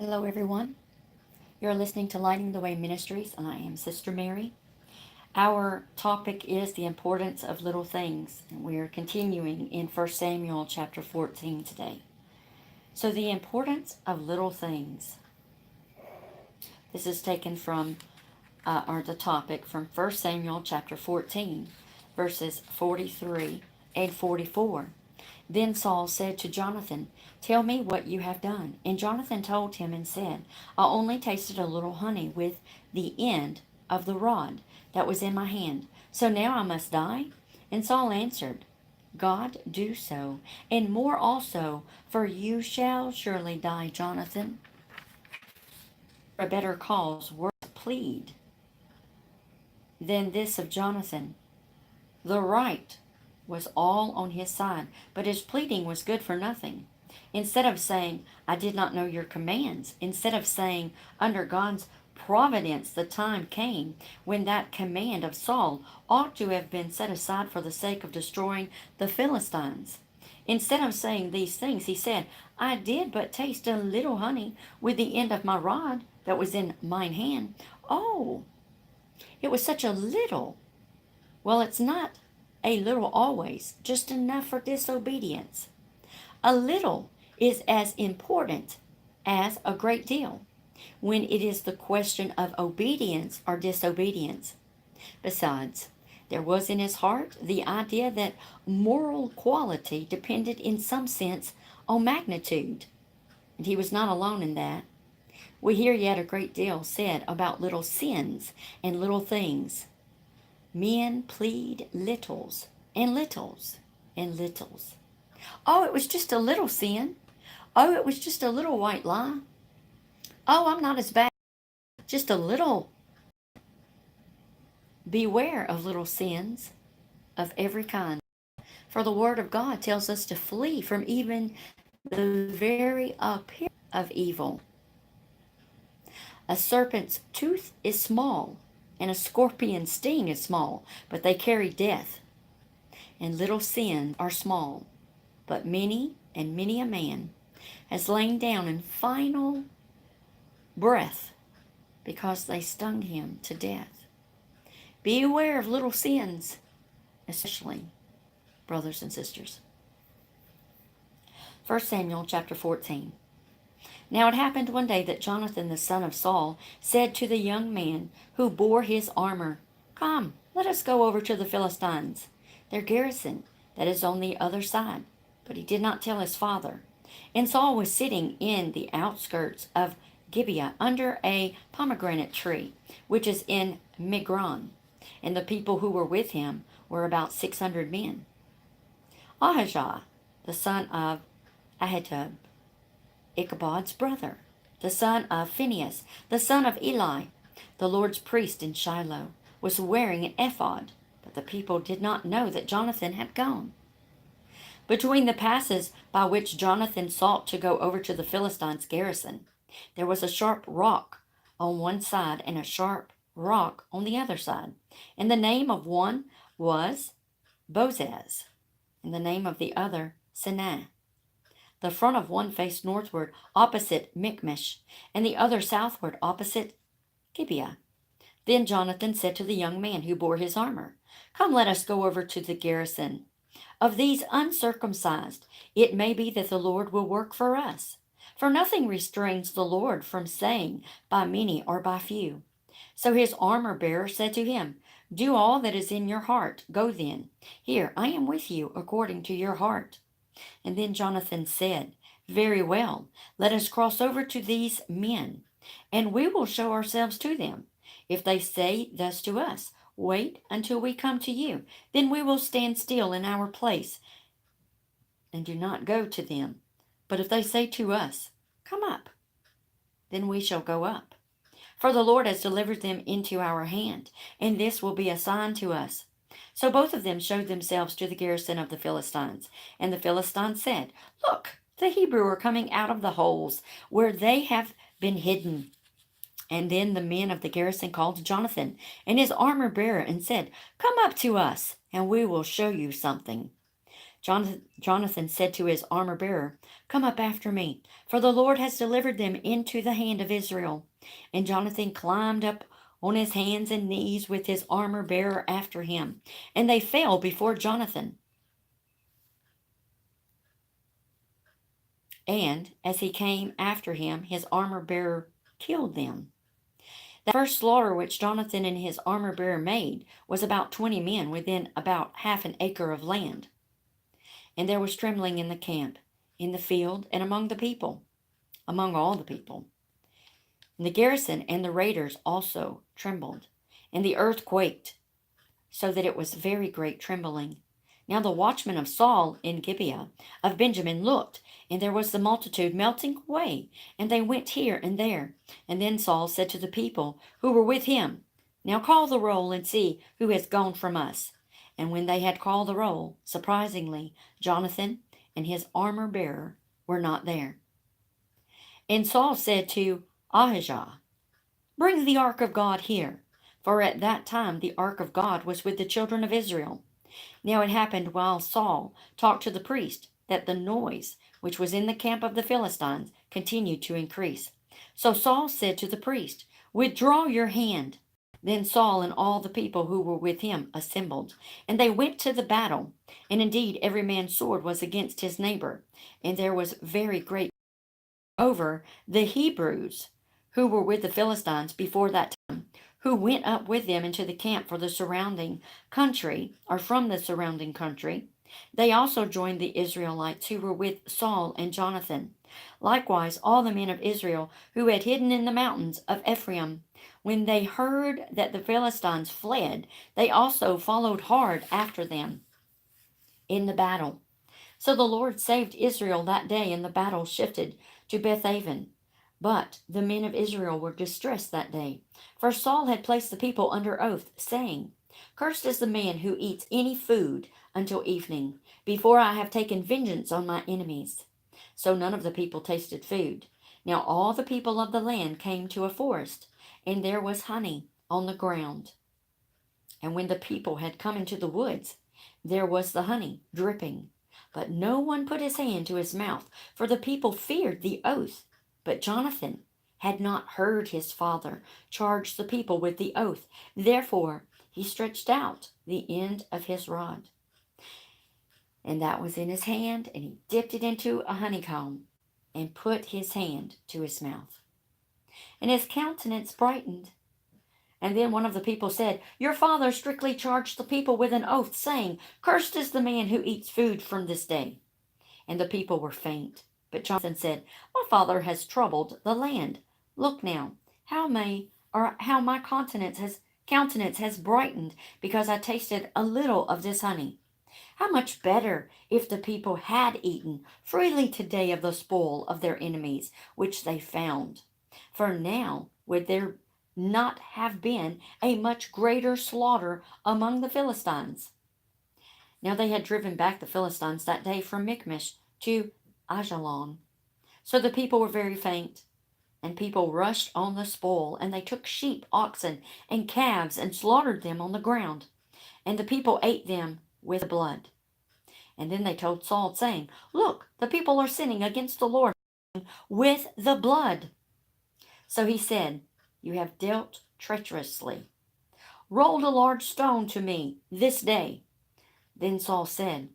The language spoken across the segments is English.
Hello, everyone. You're listening to Lighting the Way Ministries, and I am Sister Mary. Our topic is the importance of little things, and we are continuing in 1 Samuel chapter 14 today. So, the importance of little things. This is taken from, or the topic from 1 Samuel chapter 14, verses 43 and 44. Then Saul said to Jonathan, "Tell me what you have done." And Jonathan told him and said, "I only tasted a little honey with the end of the rod that was in my hand. So now I must die?" And Saul answered, "God do so, and more also, for you shall surely die, Jonathan. For a better cause worth plead than this of Jonathan. The right was all on his side, but his pleading was good for nothing. Instead of saying, "I did not know your commands," instead of saying, "Under God's providence the time came when that command of Saul ought to have been set aside for the sake of destroying the Philistines." Instead of saying these things, he said, "I did but taste a little honey with the end of my rod that was in mine hand." Oh, it was such a little. Well, it's not a little always, just enough for disobedience. A little is as important as a great deal when it is the question of obedience or disobedience. Besides, there was in his heart the idea that moral quality depended in some sense on magnitude, and he was not alone in that. We hear yet a great deal said about little sins and little things. Men plead littles and littles and littles. Oh, it was just a little sin. Oh, it was just a little white lie. Oh, I'm not as bad. Just a little. Beware of little sins of every kind. For the Word of God tells us to flee from even the very appearance of evil. A serpent's tooth is small, and a scorpion's sting is small, but they carry death. And little sins are small, but many and many a man has lain down in final breath because they stung him to death. Be aware of little sins, especially brothers and sisters. 1 Samuel chapter 14. Now it happened one day that Jonathan the son of Saul said to the young man who bore his armor, "Come, let us go over to the Philistines, their garrison that is on the other side." But he did not tell his father. And Saul was sitting in the outskirts of Gibeah under a pomegranate tree, which is in Migron. And the people who were with him were about 600 men. Ahijah, the son of Ahitub, Ichabod's brother, the son of Phinehas, the son of Eli, the Lord's priest in Shiloh, was wearing an ephod, but the people did not know that Jonathan had gone. Between the passes by which Jonathan sought to go over to the Philistines' garrison, there was a sharp rock on one side and a sharp rock on the other side. And the name of one was Bozez, and the name of the other Sinai. The front of one faced northward opposite Michmash, and the other southward opposite Gibeah. Then Jonathan said to the young man who bore his armor, "Come, let us go over to the garrison of these uncircumcised. It may be that the Lord will work for us. For nothing restrains the Lord from saying, by many or by few." So his armor bearer said to him, "Do all that is in your heart. Go then. Here, I am with you according to your heart." And then Jonathan said, "Very well, let us cross over to these men, and we will show ourselves to them. If they say thus to us, 'Wait until we come to you,' then we will stand still in our place and do not go to them. But if they say to us, 'Come up,' then we shall go up. For the Lord has delivered them into our hand, and this will be a sign to us." So both of them showed themselves to the garrison of the Philistines. And the Philistines said, "Look, the Hebrew are coming out of the holes where they have been hidden." And then the men of the garrison called Jonathan and his armor bearer and said, "Come up to us, and we will show you something." Jonathan said to his armor-bearer, "Come up after me, for the Lord has delivered them into the hand of Israel." And Jonathan climbed up on his hands and knees with his armor-bearer after him, and they fell before Jonathan. And as he came after him, his armor-bearer killed them. The first slaughter which Jonathan and his armor-bearer made was about 20 men within about half an acre of land. And there was trembling in the camp, in the field, and among all the people. And the garrison and the raiders also trembled, and the earth quaked, so that it was very great trembling. Now the watchmen of Saul in Gibeah of Benjamin looked, and there was the multitude melting away, and they went here and there. And then Saul said to the people who were with him, "Now call the roll and see who has gone from us." And when they had called the roll, surprisingly, Jonathan and his armor-bearer were not there. And Saul said to Ahijah, "Bring the ark of God here." For at that time the ark of God was with the children of Israel. Now it happened while Saul talked to the priest that the noise which was in the camp of the Philistines continued to increase. So Saul said to the priest, "Withdraw your hand." Then Saul and all the people who were with him assembled, and they went to the battle. And indeed every man's sword was against his neighbor, and there was very great over the Hebrews who were with the Philistines before that time, who went up with them into the camp for the surrounding country, or from the surrounding country. They also joined the Israelites who were with Saul and Jonathan. Likewise, all the men of Israel who had hidden in the mountains of Ephraim, when they heard that the Philistines fled, they also followed hard after them in the battle. So the Lord saved Israel that day, and the battle shifted to Bethaven. But the men of Israel were distressed that day, for Saul had placed the people under oath, saying, "Cursed is the man who eats any food until evening, before I have taken vengeance on my enemies." So none of the people tasted food. Now all the people of the land came to a forest, and there was honey on the ground. And when the people had come into the woods, there was the honey dripping. But no one put his hand to his mouth, for the people feared the oath. But Jonathan had not heard his father charge the people with the oath. Therefore he stretched out the end of his rod, and that was in his hand, and he dipped it into a honeycomb, and put his hand to his mouth. And his countenance brightened. And then one of the people said, "Your father strictly charged the people with an oath, saying, 'Cursed is the man who eats food from this day.'" And the people were faint. But Jonathan said, "My father has troubled the land. Look now, how my countenance has brightened, because I tasted a little of this honey. How much better if the people had eaten freely today of the spoil of their enemies, which they found. For now would there not have been a much greater slaughter among the Philistines." Now they had driven back the Philistines that day from Michmash to Ajalon. So the people were very faint, and people rushed on the spoil, and they took sheep, oxen, and calves, and slaughtered them on the ground. And the people ate them with blood. And then they told Saul, saying, "Look, the people are sinning against the Lord with the blood." So he said, "You have dealt treacherously. Roll a large stone to me this day." Then Saul said,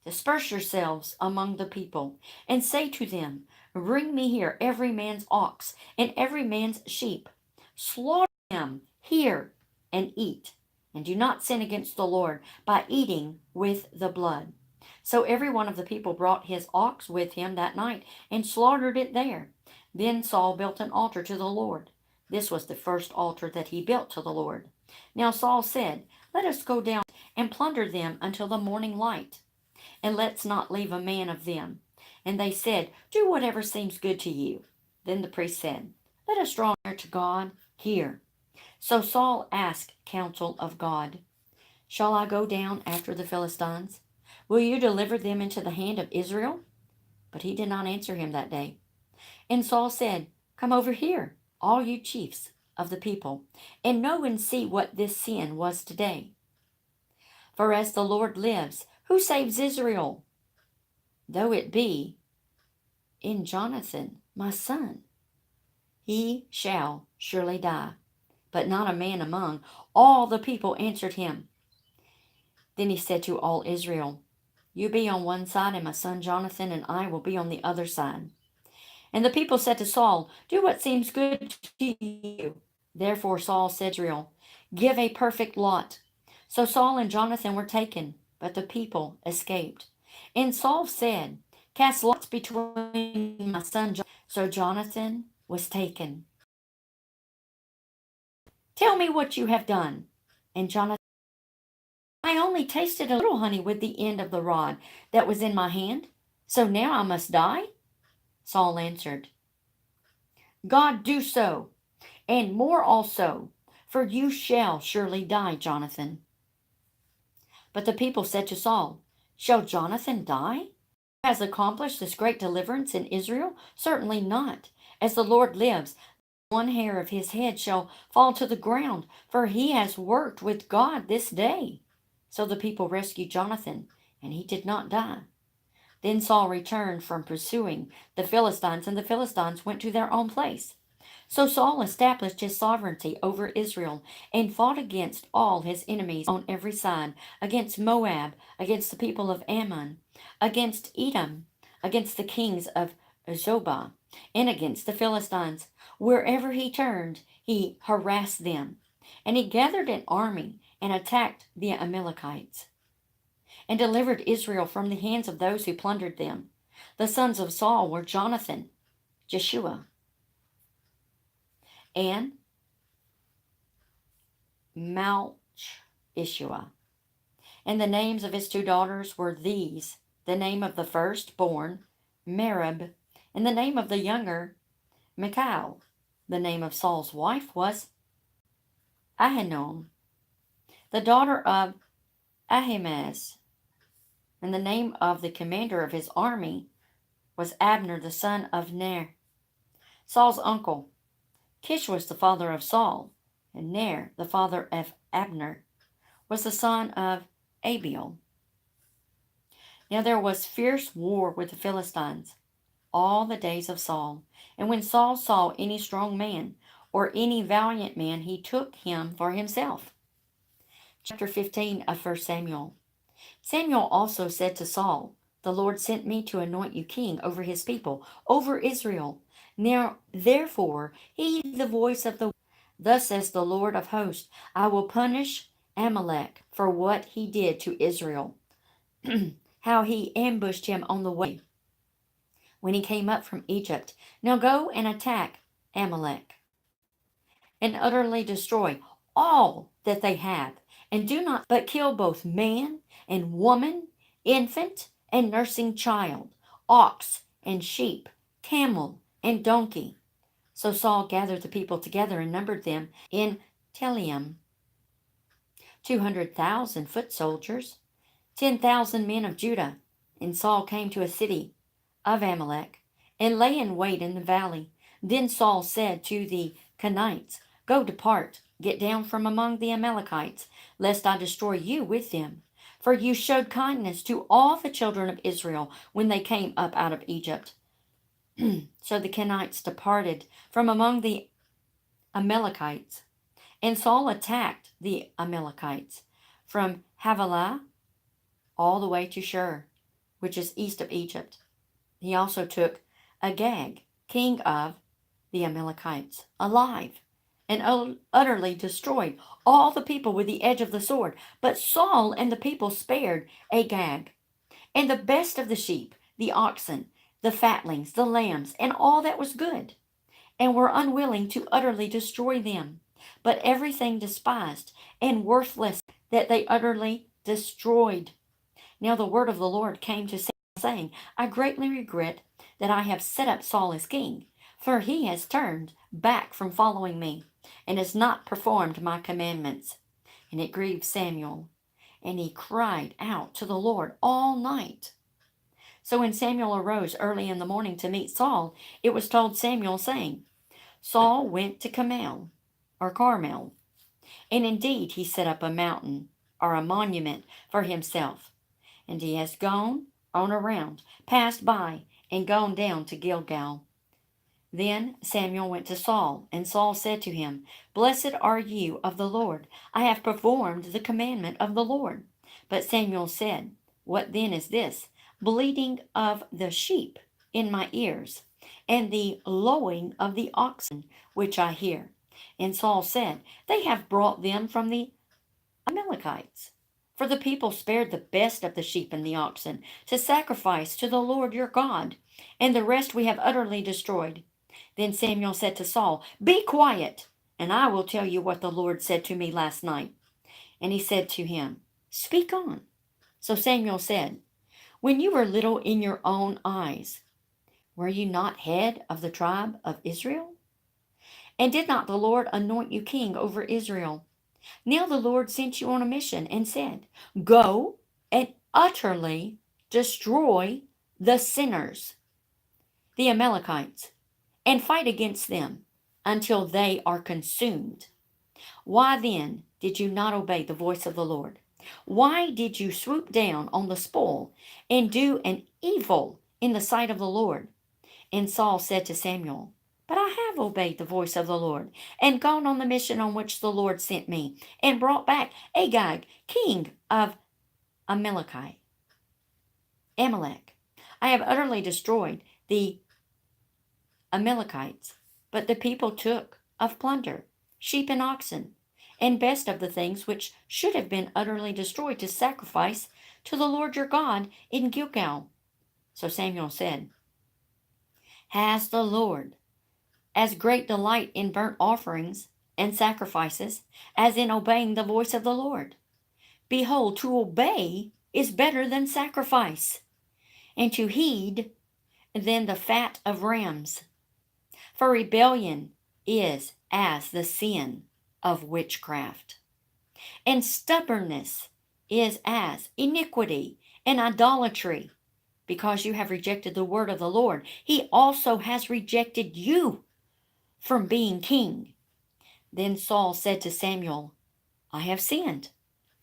"Disperse yourselves among the people, and say to them, 'Bring me here every man's ox and every man's sheep. Slaughter them here and eat, and do not sin against the Lord by eating with the blood.'" So every one of the people brought his ox with him that night and slaughtered it there. Then Saul built an altar to the Lord. This was the first altar that he built to the Lord. Now Saul said, "Let us go down and plunder them until the morning light, and let's not leave a man of them." And they said, "Do whatever seems good to you." Then the priest said, "Let us draw near to God here." So Saul asked counsel of God, "Shall I go down after the Philistines? Will you deliver them into the hand of Israel?" But he did not answer him that day. And Saul said, "Come over here, all you chiefs of the people, and know and see what this sin was today. For as the Lord lives, who saves Israel, though it be in Jonathan, my son, he shall surely die, but not a man among all the people answered him. Then he said to all Israel, You be on one side, and my son Jonathan and I will be on the other side. And the people said to Saul, Do what seems good to you. Therefore Saul said to Israel, Give a perfect lot. So Saul and Jonathan were taken, but the people escaped. And Saul said, Cast lots between my son Jonathan. So Jonathan was taken. Tell me what you have done. And Jonathan, I only tasted a little honey with the end of the rod that was in my hand. So now I must die? Saul answered, God do so, and more also, for you shall surely die, Jonathan. But the people said to Saul, Shall Jonathan die? Has accomplished this great deliverance in Israel? Certainly not. As the Lord lives, one hair of his head shall fall to the ground, for he has worked with God this day. So the people rescued Jonathan, and he did not die. Then Saul returned from pursuing the Philistines, and the Philistines went to their own place. So Saul established his sovereignty over Israel and fought against all his enemies on every side, against Moab, against the people of Ammon, against Edom, against the kings of Zobah, and against the Philistines. Wherever he turned, he harassed them. And he gathered an army and attacked the Amalekites, and delivered Israel from the hands of those who plundered them. The sons of Saul were Jonathan, Jeshua, and Malchishua. And the names of his two daughters were these: the name of the firstborn, Merib, and the name of the younger, Michal. The name of Saul's wife was Ahinoam, the daughter of Ahimaaz. And the name of the commander of his army was Abner, the son of Ner, Saul's uncle. Kish was the father of Saul, and Ner, the father of Abner, was the son of Abiel. Now there was fierce war with the Philistines all the days of Saul. And when Saul saw any strong man or any valiant man, he took him for himself. Chapter 15 of 1 Samuel. Samuel also said to Saul, The Lord sent me to anoint you king over his people, over Israel. Now, therefore, heed the voice of the. Thus says the Lord of hosts, I will punish Amalek for what he did to Israel, how he ambushed him on the way when he came up from Egypt. Now go and attack Amalek and utterly destroy all that they have, and do not but kill both man and woman, infant and nursing child, ox and sheep, camel and donkey. So Saul gathered the people together and numbered them in Telaim, 200,000 foot soldiers, 10,000 men of Judah. And Saul came to a city of Amalek and lay in wait in the valley. Then Saul said to the Kenites, Go depart, get down from among the Amalekites, lest I destroy you with them. For you showed kindness to all the children of Israel when they came up out of Egypt. So the Kenites departed from among the Amalekites, and Saul attacked the Amalekites from Havilah all the way to Shur, which is east of Egypt. He also took Agag, king of the Amalekites, alive, and utterly destroyed all the people with the edge of the sword. But Saul and the people spared Agag, and the best of the sheep, the oxen, the fatlings, the lambs, and all that was good, and were unwilling to utterly destroy them, but everything despised and worthless that they utterly destroyed. Now the word of the Lord came to Samuel, saying, I greatly regret that I have set up Saul as king, for he has turned back from following me, and has not performed my commandments. And it grieved Samuel, and he cried out to the Lord all night. So when Samuel arose early in the morning to meet Saul, it was told Samuel, saying, Saul went to Carmel, and indeed he set up a mountain, or a monument, for himself. And he has gone on around, passed by, and gone down to Gilgal. Then Samuel went to Saul, and Saul said to him, Blessed are you of the Lord. I have performed the commandment of the Lord. But Samuel said, What then is this? Bleating of the sheep in my ears, and the lowing of the oxen which I hear. And Saul said, They have brought them from the Amalekites. For the people spared the best of the sheep and the oxen to sacrifice to the Lord your God, and the rest we have utterly destroyed. Then Samuel said to Saul, Be quiet, and I will tell you what the Lord said to me last night. And he said to him, Speak on. So Samuel said, When you were little in your own eyes, were you not head of the tribe of Israel? And did not the Lord anoint you king over Israel? Now the Lord sent you on a mission and said, Go and utterly destroy the sinners, the Amalekites, and fight against them until they are consumed. Why then did you not obey the voice of the Lord? Why did you swoop down on the spoil and do an evil in the sight of the Lord? And Saul said to Samuel, But I have obeyed the voice of the Lord, and gone on the mission on which the Lord sent me, and brought back Agag, king of Amalek. I have utterly destroyed the Amalekites, but the people took of plunder, sheep and oxen, and best of the things which should have been utterly destroyed to sacrifice to the Lord your God in Gilgal. So Samuel said, Has the Lord as great delight in burnt offerings and sacrifices as in obeying the voice of the Lord? Behold, to obey is better than sacrifice, and to heed than the fat of rams. For rebellion is as the sin of witchcraft, and stubbornness is as iniquity and idolatry. Because you have rejected the word of the Lord, he also has rejected you from being king. Then Saul said to Samuel, I have sinned,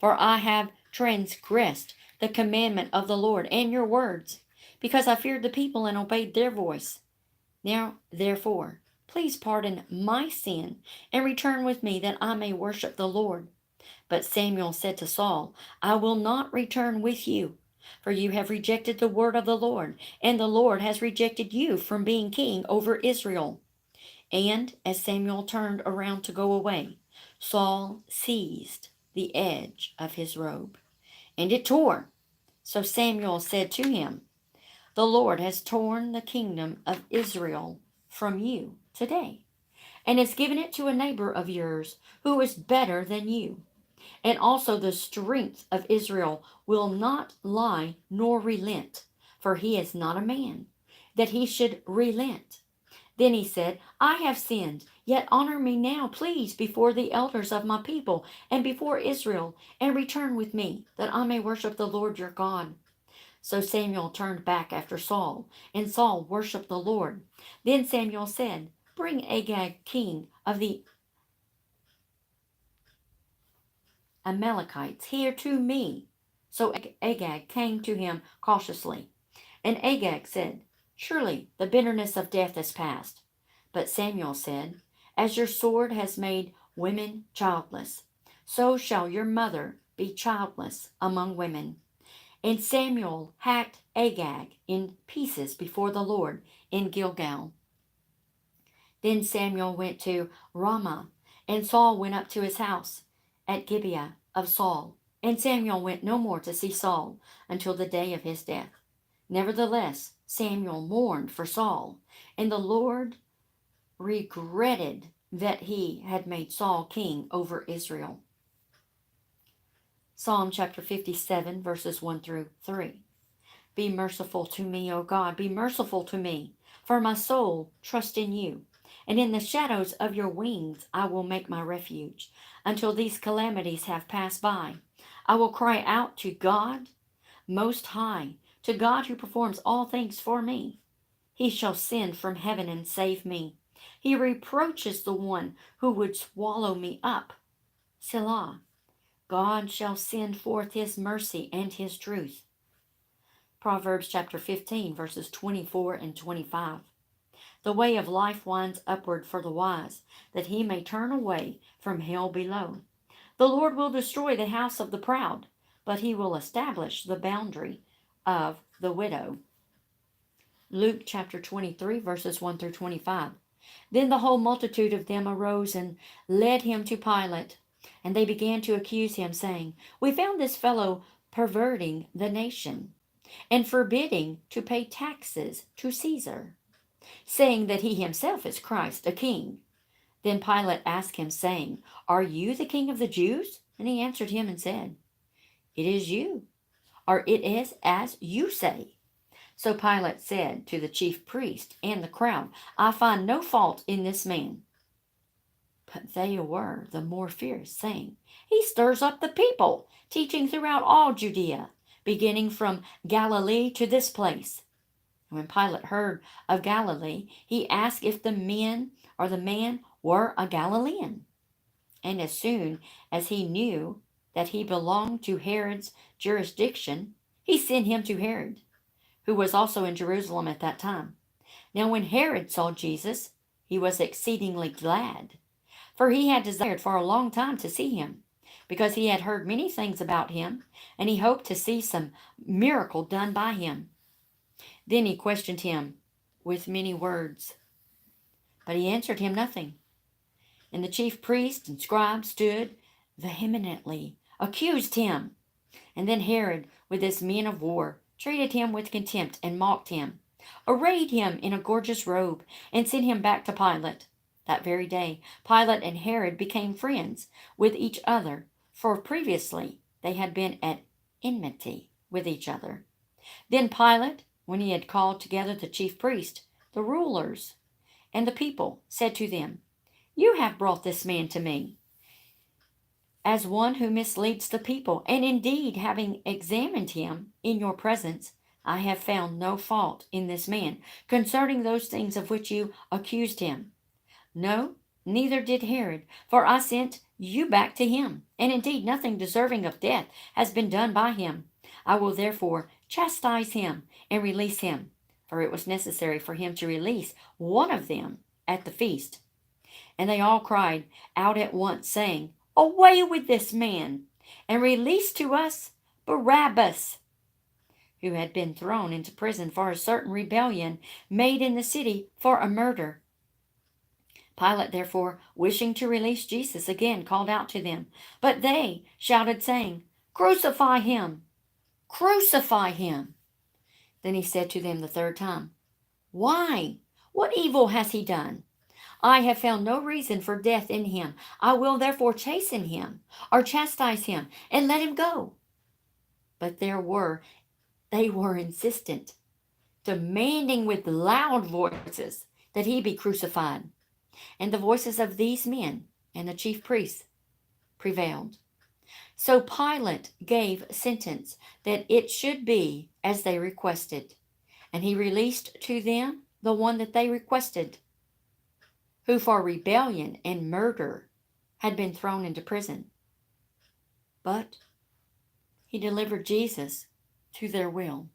for I have transgressed the commandment of the Lord and your words, because I feared the people and obeyed their voice. Now, therefore, please pardon my sin and return with me that I may worship the Lord. But Samuel said to Saul, I will not return with you, for you have rejected the word of the Lord, and the Lord has rejected you from being king over Israel. And as Samuel turned around to go away, Saul seized the edge of his robe, and it tore. So Samuel said to him, The Lord has torn the kingdom of Israel from you today, and has given it to a neighbor of yours who is better than you. And also the strength of Israel will not lie nor relent, for he is not a man, that he should relent. Then he said, I have sinned, yet honor me now, please, before the elders of my people and before Israel, and return with me, that I may worship the Lord your God. So Samuel turned back after Saul, and Saul worshipped the Lord. Then Samuel said, Bring Agag, king of the Amalekites, here to me. So Agag came to him cautiously. And Agag said, Surely the bitterness of death is past. But Samuel said, As your sword has made women childless, so shall your mother be childless among women. And Samuel hacked Agag in pieces before the Lord in Gilgal. Then Samuel went to Ramah, and Saul went up to his house at Gibeah of Saul. And Samuel went no more to see Saul until the day of his death. Nevertheless, Samuel mourned for Saul, and the Lord regretted that he had made Saul king over Israel. Psalm chapter 57, verses 1 through 3. Be merciful to me, O God, be merciful to me, for my soul trusts in you. And in the shadows of your wings I will make my refuge, until these calamities have passed by. I will cry out to God Most High, to God who performs all things for me. He shall send from heaven and save me. He reproaches the one who would swallow me up. Selah. God shall send forth his mercy and his truth. Proverbs chapter 15, verses 24 and 25. The way of life winds upward for the wise, that he may turn away from hell below. The Lord will destroy the house of the proud, but he will establish the boundary of the widow. Luke chapter 23, verses 1 through 25. Then the whole multitude of them arose and led him to Pilate. And they began to accuse him, saying, We found this fellow perverting the nation, and forbidding to pay taxes to Caesar, saying that he himself is Christ, a king. Then Pilate asked him, saying, Are you the king of the Jews? And he answered him and said, It is you, or it is as you say. So Pilate said to the chief priest and the crowd, I find no fault in this man. But they were the more fierce, saying, He stirs up the people, teaching throughout all Judea, beginning from Galilee to this place. When Pilate heard of Galilee, he asked if the man were a Galilean. And as soon as he knew that he belonged to Herod's jurisdiction, he sent him to Herod, who was also in Jerusalem at that time. Now when Herod saw Jesus, he was exceedingly glad, for he had desired for a long time to see him, because he had heard many things about him, and he hoped to see some miracle done by him. Then he questioned him with many words, but he answered him nothing. And the chief priests and scribes stood vehemently, accused him. And then Herod, with his men of war, treated him with contempt and mocked him, arrayed him in a gorgeous robe, and sent him back to Pilate. That very day, Pilate and Herod became friends with each other, for previously they had been at enmity with each other. Then Pilate, when he had called together the chief priests, the rulers, and the people, said to them, You have brought this man to me as one who misleads the people, and indeed, having examined him in your presence, I have found no fault in this man concerning those things of which you accused him. No, neither did Herod, for I sent you back to him, and indeed nothing deserving of death has been done by him. I will therefore chastise him and release him, for it was necessary for him to release one of them at the feast. And they all cried out at once, saying, Away with this man, and release to us Barabbas, who had been thrown into prison for a certain rebellion made in the city for a murder. Pilate, therefore, wishing to release Jesus, again called out to them. But they shouted, saying, Crucify him! Crucify him! Then he said to them the third time, Why? What evil has he done? I have found no reason for death in him. I will therefore chasten him, or chastise him, and let him go. But they were insistent, demanding with loud voices that he be crucified. And the voices of these men and the chief priests prevailed. So Pilate gave sentence that it should be as they requested, and he released to them the one that they requested, who for rebellion and murder had been thrown into prison. But he delivered Jesus to their will.